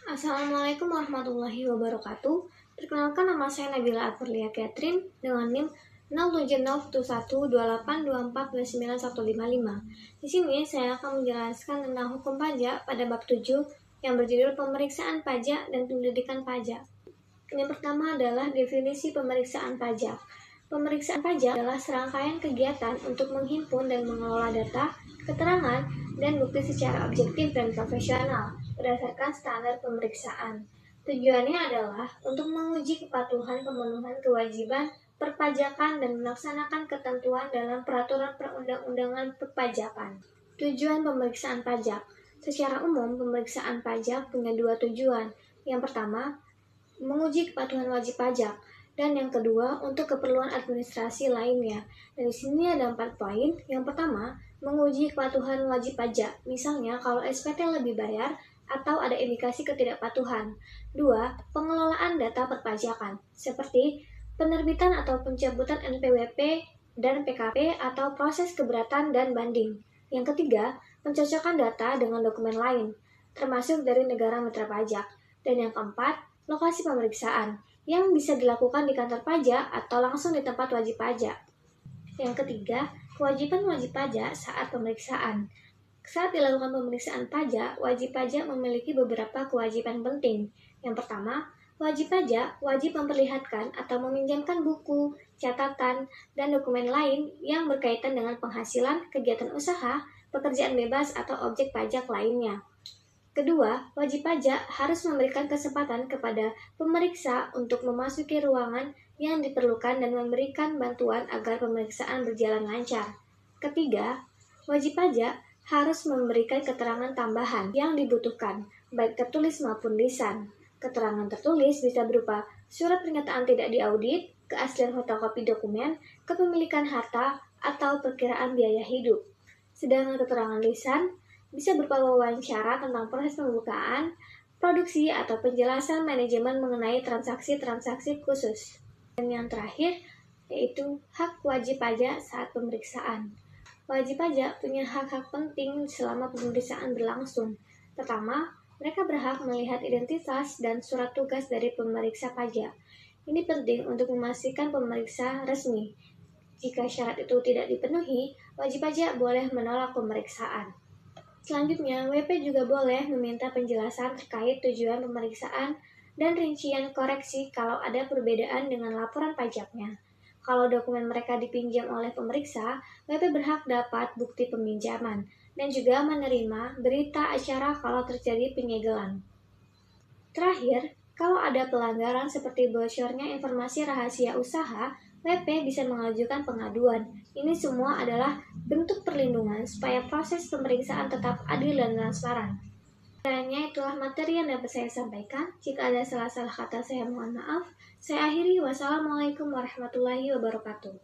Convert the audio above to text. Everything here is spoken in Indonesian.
Assalamualaikum warahmatullahi wabarakatuh. Perkenalkan, nama saya Nabila Aprilia Catherine dengan NIM 07012824291155. Di sini saya akan menjelaskan tentang hukum pajak pada bab 7 yang berjudul pemeriksaan pajak dan pendidikan pajak. Yang pertama adalah definisi pemeriksaan pajak. Pemeriksaan pajak adalah serangkaian kegiatan untuk menghimpun dan mengelola data, keterangan, dan bukti secara objektif dan profesional berdasarkan standar pemeriksaan. Tujuannya adalah untuk menguji kepatuhan pemenuhan kewajiban perpajakan dan melaksanakan ketentuan dalam peraturan perundang-undangan perpajakan. Tujuan pemeriksaan pajak. Secara umum, pemeriksaan pajak punya dua tujuan. Yang pertama, menguji kepatuhan wajib pajak, dan yang kedua untuk keperluan administrasi lainnya. Dan di sini ada 4 poin. Yang pertama, menguji kepatuhan wajib pajak. Misalnya kalau SPT lebih bayar atau ada indikasi ketidakpatuhan. 2. Pengelolaan data perpajakan, seperti penerbitan atau pencabutan NPWP dan PKP atau proses keberatan dan banding. Yang ketiga, pencocokan data dengan dokumen lain, termasuk dari negara mitra pajak. Dan yang keempat, lokasi pemeriksaan, yang bisa dilakukan di kantor pajak atau langsung di tempat wajib pajak. Yang ketiga, kewajiban wajib pajak saat pemeriksaan. Saat dilakukan pemeriksaan pajak, wajib pajak memiliki beberapa kewajiban penting. Yang pertama, wajib pajak wajib memperlihatkan atau meminjamkan buku, catatan, dan dokumen lain yang berkaitan dengan penghasilan, kegiatan usaha, pekerjaan bebas, atau objek pajak lainnya. Kedua, wajib pajak harus memberikan kesempatan kepada pemeriksa untuk memasuki ruangan yang diperlukan dan memberikan bantuan agar pemeriksaan berjalan lancar. Ketiga, wajib pajak harus memberikan keterangan tambahan yang dibutuhkan, baik tertulis maupun lisan. Keterangan tertulis bisa berupa surat pernyataan tidak diaudit, keaslian fotokopi dokumen, kepemilikan harta, atau perkiraan biaya hidup. Sedangkan keterangan lisan bisa berupa wawancara tentang proses pembukaan, produksi, atau penjelasan manajemen mengenai transaksi-transaksi khusus. Dan yang terakhir, yaitu hak wajib pajak saat pemeriksaan. Wajib pajak punya hak-hak penting selama pemeriksaan berlangsung. Pertama, mereka berhak melihat identitas dan surat tugas dari pemeriksa pajak. Ini penting untuk memastikan pemeriksa resmi. Jika syarat itu tidak dipenuhi, wajib pajak boleh menolak pemeriksaan. Selanjutnya, WP juga boleh meminta penjelasan terkait tujuan pemeriksaan dan rincian koreksi kalau ada perbedaan dengan laporan pajaknya. Kalau dokumen mereka dipinjam oleh pemeriksa, WP berhak dapat bukti peminjaman dan juga menerima berita acara kalau terjadi penyegelan. Terakhir, kalau ada pelanggaran seperti bocornya informasi rahasia usaha, WP bisa mengajukan pengaduan. Ini semua adalah bentuk perlindungan supaya proses pemeriksaan tetap adil dan transparan. Kiranya itulah materi yang dapat saya sampaikan. Jika ada salah-salah kata, saya mohon maaf. Saya akhiri. Wassalamualaikum warahmatullahi wabarakatuh.